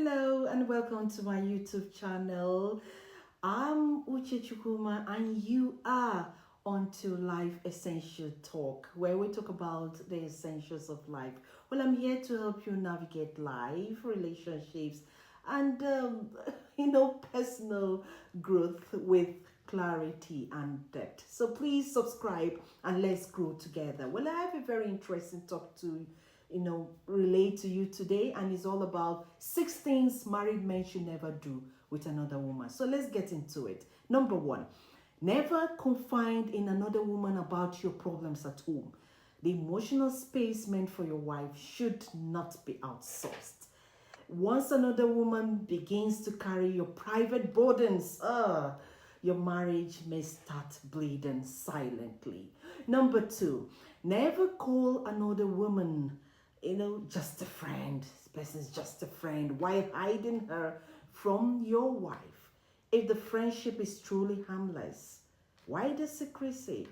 Hello and welcome to my YouTube channel. I'm Uche Chukuma and you are onto Life Essential Talk, where we talk about the essentials of life. Well, I'm here to help you navigate life, relationships, and personal growth with clarity and depth. So please subscribe and let's grow together. Well, I have a very interesting talk to relate to you today, and it's all about 6 things married men should never do with another woman. So let's get into it. Number 1, never confide in another woman about your problems at home. The emotional space meant for your wife should not be outsourced. Once another woman begins to carry your private burdens, your marriage may start bleeding silently. Number 2, never call another woman just a friend. This person's just a friend, while hiding her from your wife. If the friendship is truly harmless, why the secrecy?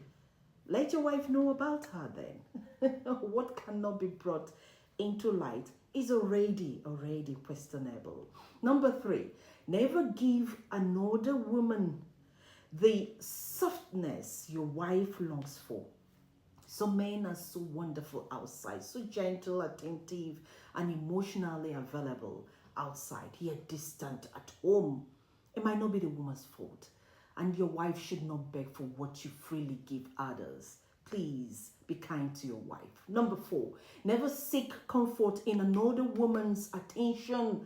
Let your wife know about her then. What cannot be brought into light is already questionable. Number 3, never give another woman the softness your wife longs for. Some men are so wonderful outside, so gentle, attentive, and emotionally available outside, yet distant at home. It might not be the woman's fault, and your wife should not beg for what you freely give others. Please be kind to your wife. Number 4, never seek comfort in another woman's attention.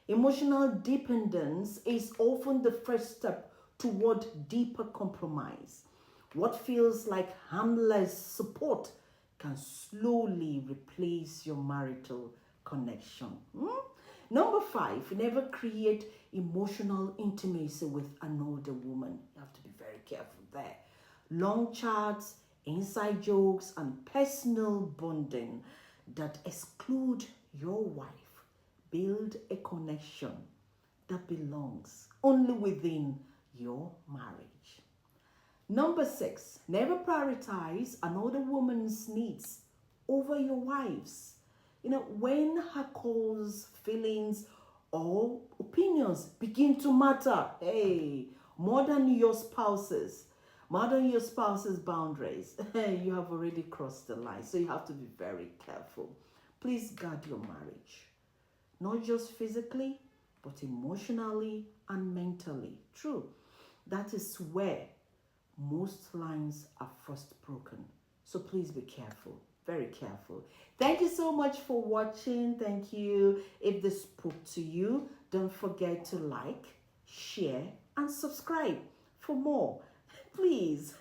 Emotional dependence is often the first step toward deeper compromise. What feels like harmless support can slowly replace your marital connection. Number 5, never create emotional intimacy with another woman. You have to be very careful there. Long chats, inside jokes, and personal bonding that exclude your wife build a connection that belongs only within your marriage. Number 6, never prioritize another woman's needs over your wife's. When her calls, feelings, or opinions begin to matter, more than your spouse's boundaries, you have already crossed the line. So you have to be very careful. Please guard your marriage, not just physically, but emotionally and mentally. True, that is where most lines are first broken. So please be careful, very careful. Thank you so much for watching. Thank you. If this spoke to you, don't forget to like, share, and subscribe for more. Please,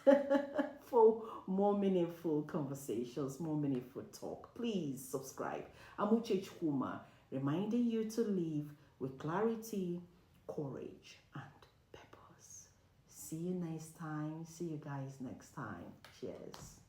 for more meaningful conversations, more meaningful talk, please subscribe. I'm Uche Chukuma, reminding you to live with clarity, courage, and purpose. See you next time. See you guys next time. Cheers.